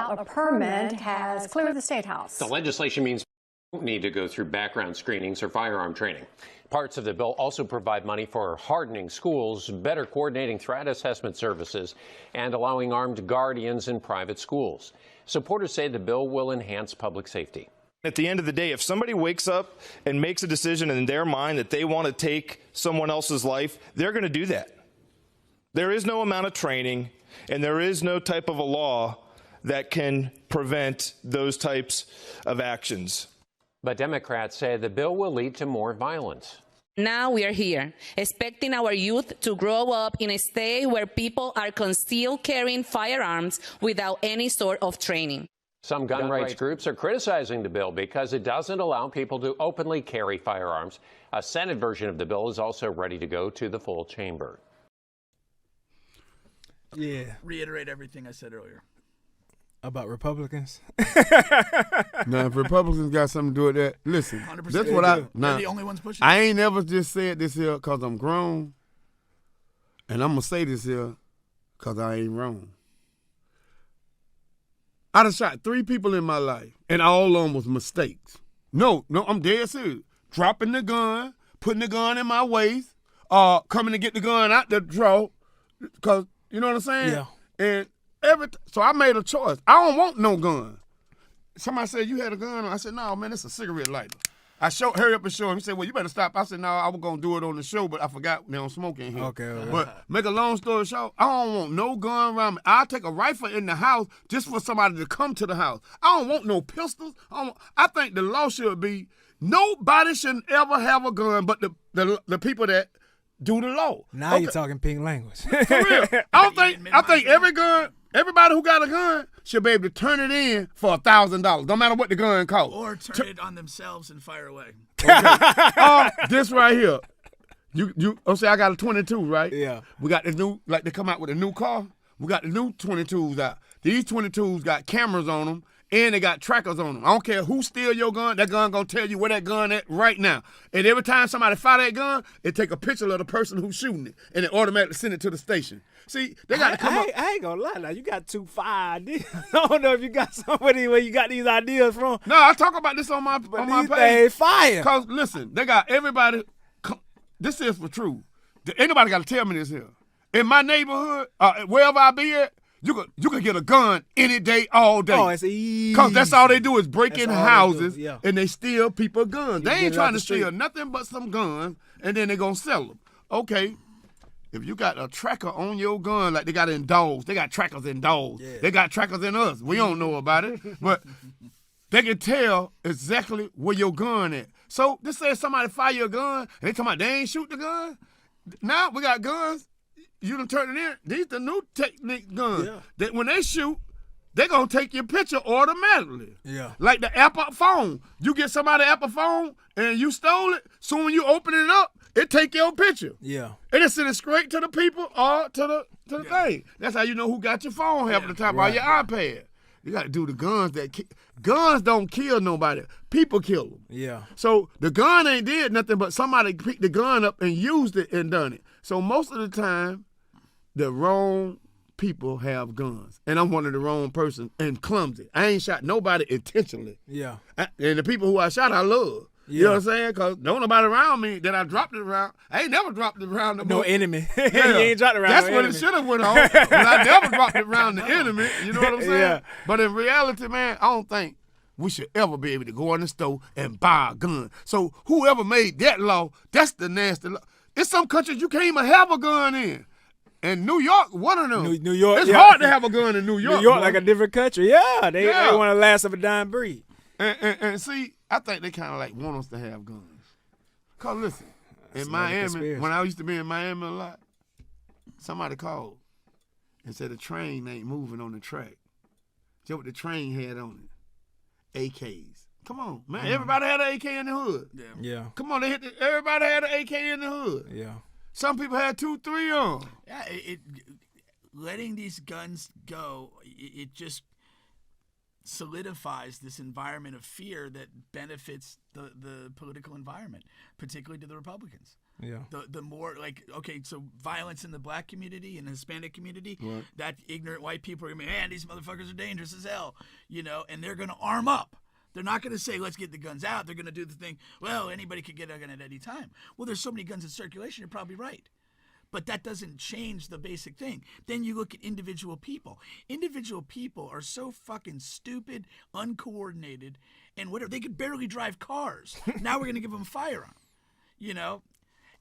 without a permit has cleared the State House. The legislation means don't need to go through background screenings or firearm training. Parts of the bill also provide money for hardening schools, better coordinating threat assessment services, and allowing armed guardians in private schools. Supporters say the bill will enhance public safety. At the end of the day, if somebody wakes up and makes a decision in their mind that they want to take someone else's life, they're going to do that. There is no amount of training, and there is no type of a law that can prevent those types of actions. But Democrats say the bill will lead to more violence. Now we are here, expecting our youth to grow up in a state where people are concealed carrying firearms without any sort of training. Some gun rights groups are criticizing the bill because it doesn't allow people to openly carry firearms. A Senate version of the bill is also ready to go to the full chamber. Yeah. Reiterate everything I said earlier. About Republicans? Now, if Republicans got something to do with that, listen, 100% that's what I... They're the only ones pushing. I ain't never just said this here because I'm grown, and I'm going to say this here because I ain't wrong. I done shot 3 people in my life, and all of them was mistakes. No, I'm dead serious. Dropping the gun, putting the gun in my waist, coming to get the gun out the drawer, because, you know what I'm saying? Yeah. And so I made a choice. I don't want no gun. Somebody said, you had a gun? I said, no, man, it's a cigarette lighter. Hurry up and show him. He said, well, you better stop. I said, no, I was going to do it on the show, but I forgot they don't smoke in here. Okay. But make a long story short, I don't want no gun around me. I'll take a rifle in the house just for somebody to come to the house. I don't want no pistols. I think the law should be nobody should ever have a gun but the people that do the law. Now you're talking pink language. For real. I think everybody who got a gun should be able to turn it in for $1,000, no matter what the gun costs. Or turn it on themselves and fire away. Okay. This right here. Say I got a 22, right? Yeah. We got this new, like they come out with a new car. We got the new 22s out. These 22s got cameras on them, and they got trackers on them. I don't care who steal your gun, that gun gonna tell you where that gun at right now. And every time somebody fire that gun, it take a picture of the person who's shooting it, and it automatically send it to the station. See, they got to come up. I ain't gonna lie now, you got 2 fire ideas. I don't know if you got somebody where you got these ideas from. No, I talk about this on my These page. things fire. Cause listen, they got everybody. This is for true. Ain't nobody got to tell me this here. In my neighborhood, wherever I be at, you could get a gun any day, all day. Oh, it's easy. Cause that's all they do is break in houses yeah. and they steal people guns. They ain't trying to steal street. nothing but some guns, and then they gonna sell them. Okay. If you got a tracker on your gun like they got in dogs, they got trackers in dogs. Yeah. They got trackers in us. We don't know about it, but they can tell exactly where your gun is. So this says somebody fire your gun, and they talking about they ain't shoot the gun. Now we got guns. You done turn it in. These the new technique guns. Yeah. That when they shoot, they gonna take your picture automatically. Yeah. Like the Apple phone. You get somebody Apple phone and you stole it. So when you open it up, it take your picture. Yeah. And it send it straight to the people or to the thing. That's how you know who got your phone half of the time or your iPad. You got to do the guns guns don't kill nobody. People kill them. Yeah. So the gun ain't did nothing but somebody picked the gun up and used it and done it. So most of the time, the wrong people have guns. And I'm one of the wrong person and clumsy. I ain't shot nobody intentionally. Yeah. And the people who I shot, I love. Yeah. You know what I'm saying? Because don't nobody around me that I dropped it around. I ain't never dropped it around no enemy. Yeah. You ain't dropped it around That's no what enemy. it should have went on. But I never dropped it around the enemy. You know what I'm saying? Yeah. But in reality, man, I don't think we should ever be able to go in the store and buy a gun. So whoever made that law, that's the nasty law. In some countries, you can't even have a gun in. And New York, one of them. New York, it's hard to have a gun in New York. New York, boy. like a different country. Yeah, they want to last of a dying breed. And see, I think they kind of like want us to have guns. Cause listen, in Miami, when I used to be in Miami a lot, somebody called and said the train ain't moving on the track. See what the train had on it? AKs. Come on, man. Everybody had an AK in the hood. Yeah. Come on, everybody had an AK in the hood. Yeah. Some people had 2, 3 on. Yeah, letting these guns go, it just solidifies this environment of fear that benefits the political environment, particularly to the Republicans. Yeah. The more like, okay, so violence in the black community and Hispanic community, Right. that ignorant white people are going to be, man, these motherfuckers are dangerous as hell, and they're going to arm up. They're not going to say, let's get the guns out. They're going to do the thing, well, anybody could get a gun at any time. Well, there's so many guns in circulation, you're probably right. But that doesn't change the basic thing. Then you look at individual people. Individual people are so fucking stupid, uncoordinated, and whatever. They could barely drive cars. Now we're going to give them a firearm,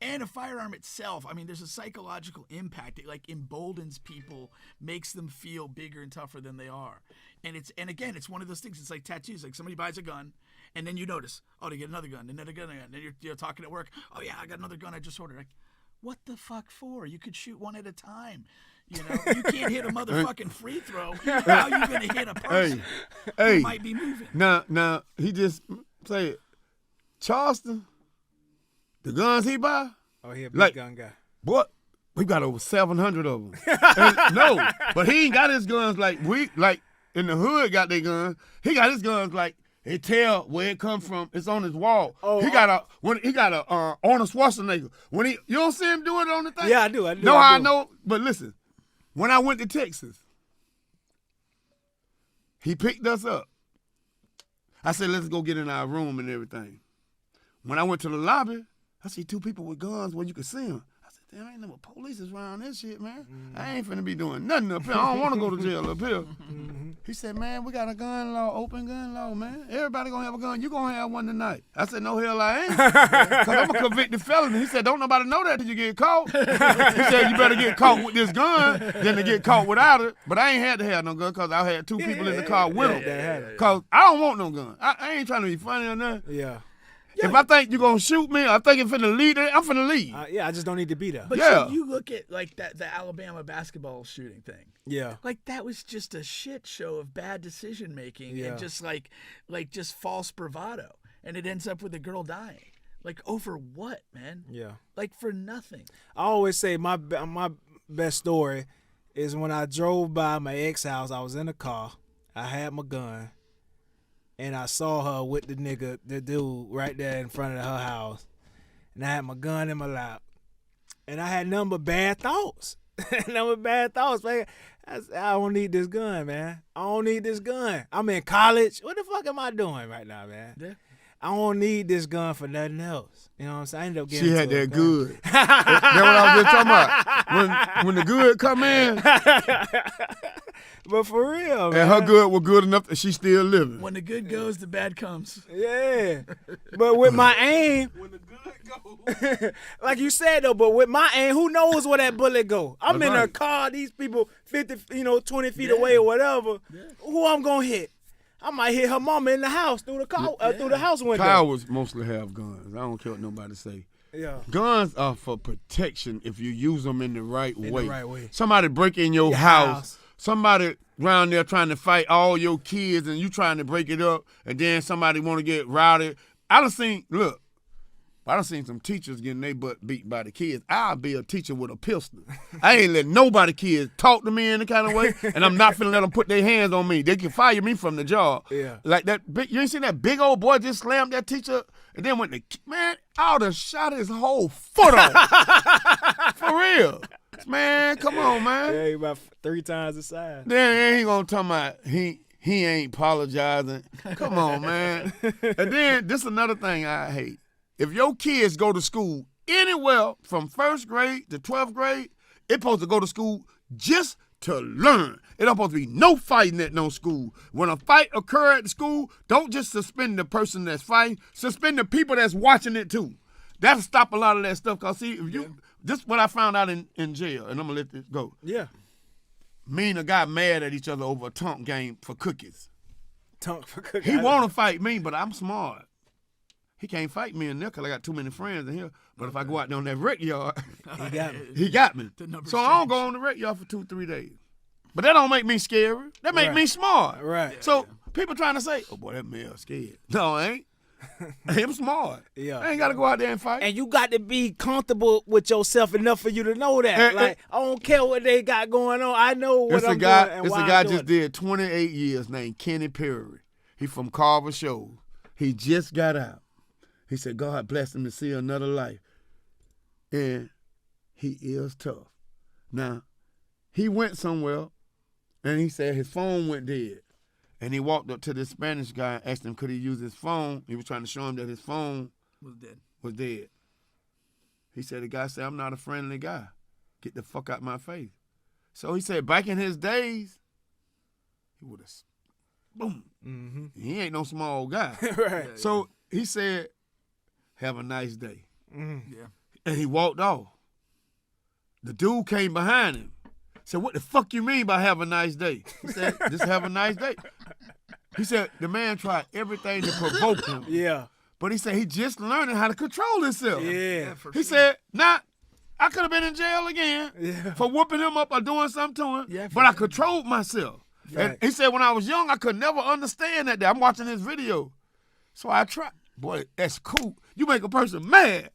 And a firearm itself, I mean, there's a psychological impact. It like emboldens people, makes them feel bigger and tougher than they are. And again, it's one of those things. It's like tattoos. Like somebody buys a gun, and then you notice, oh, they get another gun, another gun, and then you're talking at work. Oh yeah, I got another gun I just ordered. Like, what the fuck for? You could shoot one at a time. You can't hit a motherfucking free throw. How are you gonna hit a person who might be moving? Now he just say, Charleston, the guns he buy. Oh, he a big gun guy. Boy, we got over 700 of them. No, but he ain't got his guns like in the hood got their guns. He got his guns like they tell where it come from. It's on his wall. Oh, he got a Arnold Schwarzenegger. When you don't see him do it on the thing. Yeah, I do. I know. But listen, when I went to Texas, he picked us up. I said, let's go get in our room and everything. When I went to the lobby, I see two people with guns where you could see them. I said, damn, ain't no police is around this shit, man. I ain't finna be doing nothing up here. I don't want to go to jail up here. He said, man, we got a gun law, open gun law, man. Everybody gonna have a gun. You gonna have one tonight. I said, no, hell I ain't. Because I'm a convicted felon. He said, don't nobody know that till you get caught. He said, you better get caught with this gun than to get caught without it. But I ain't had to have no gun because I had two people in the car with them. Because I don't want no gun. I ain't trying to be funny or nothing. Yeah. If I think you're going to shoot me, I think you're finna lead, I'm finna lead. Yeah, I just don't need to be there. But so you look at like the Alabama basketball shooting thing. Yeah. Like that was just a shit show of bad decision making and just like just false bravado. And it ends up with a girl dying. Like over what, man? Yeah. Like for nothing. I always say my best story is when I drove by my ex house. I was in the car. I had my gun. And I saw her with the dude right there in front of her house. And I had my gun in my lap. And I had nothing but bad thoughts. Man. I said, I don't need this gun, man. I don't need this gun. I'm in college. What the fuck am I doing right now, man? Yeah. I don't need this gun for nothing else. You know what I'm saying? I ended up getting She had that good. That's what I was just talking about. When the good come in. But for real, man. And her good was good enough that she's still living. When the good goes, the bad comes. Yeah. But with my aim. When the good goes. Like you said, though, but with my aim, who knows where that bullet go? I'm in a car, these people 20 feet away or whatever. Yeah. Who I'm going to hit? I might hit her mama in the house through the car, through the house window. Cowards mostly have guns. I don't care what nobody say. Yeah. Guns are for protection if you use them in the right way. The right way. Somebody break in your house. Somebody around there trying to fight all your kids and you trying to break it up, and then somebody want to get rowdy. I done seen some teachers getting their butt beat by the kids. I'll be a teacher with a pistol. I ain't letting nobody kids talk to me in the kind of way, and I'm not finna let them put their hands on me. They can fire me from the job. Yeah. Like that big, you ain't seen that big old boy just slammed that teacher, and then man, I would have shot his whole foot off. For real. Man, come on, man. Yeah, he about 3 times the size. Then he gonna talk about he ain't apologizing. Come on, man. And then this another thing I hate. If your kids go to school anywhere from 1st grade to 12th grade, it's supposed to go to school just to learn. It don't supposed to be no fighting at no school. When a fight occur at the school, don't just suspend the person that's fighting, suspend the people that's watching it too. That'll stop a lot of that stuff. Cause see, this is what I found out in jail, and I'm gonna let this go. Yeah. Me and a guy mad at each other over a tunk game for cookies. Tunk for cookies. He want to fight me, but I'm smart. He can't fight me in there because I got too many friends in here. But if I go out there on that rec yard, he got me. So I don't go on the rec yard for 2-3 days. But that don't make me scary. That make me smart. Right. So people trying to say, oh, boy, that man scared. No, I ain't. I'm smart. Yeah. I ain't got to go out there and fight. And you got to be comfortable with yourself enough for you to know that. I don't care what they got going on. I know what I'm doing and why It's a guy I'm doing just did 28 years named Kenny Perry. He from Carver Shows. He just got out. He said, God bless him to see another life. And he is tough. Now, he went somewhere, and he said his phone went dead. And he walked up to this Spanish guy and asked him could he use his phone. He was trying to show him that his phone was dead. He said, the guy said, I'm not a friendly guy. Get the fuck out my face. So he said back in his days, he would have, boom. Mm-hmm. He ain't no small guy. Right. So he said, have a nice day. Mm-hmm. Yeah. And he walked off. The dude came behind him. Said, what the fuck you mean by have a nice day? He said, just have a nice day. He said, the man tried everything to provoke him. Yeah. But he said he just learning how to control himself. Yeah. He said, nah, I could have been in jail again for whooping him up or doing something to him, Yeah, but I controlled myself. Right. And he said, when I was young, I could never understand that. I'm watching this video. So I tried. Boy, that's cool. You make a person mad.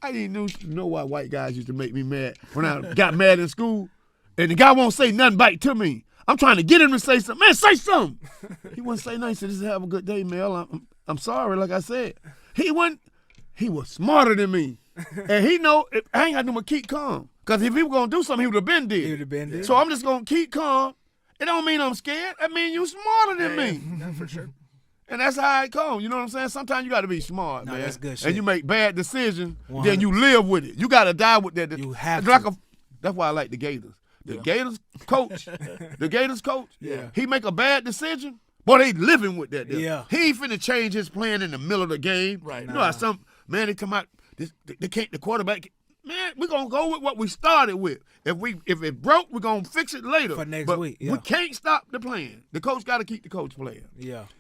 I didn't know why white guys used to make me mad when I got mad in school. And the guy won't say nothing back to me. I'm trying to get him to say something. Man, say something. He wouldn't say nothing. He said, just have a good day, Mel. I'm sorry, like I said. He was smarter than me. And he know, I ain't got to do but keep calm. Because if he was going to do something, he would have been dead. He would have been dead. So I'm just going to keep calm. It don't mean I'm scared. That mean you smarter than me. Yeah, for sure. And that's how it comes. You know what I'm saying? Sometimes you got to be smart, man. That's good shit. And you make bad decisions, 100. then you live with it. You got to die with that. You have It's to. that's why I like the Gators. The Gators coach, he make a bad decision, boy, they living with that. Yeah. He ain't finna change his plan in the middle of the game. Right. You know how some, man, they come out, the quarterback, man, we're going to go with what we started with. If it broke, we're going to fix it later. For next but week, yeah. we can't stop the plan. The coach got to keep the coach playing. Yeah.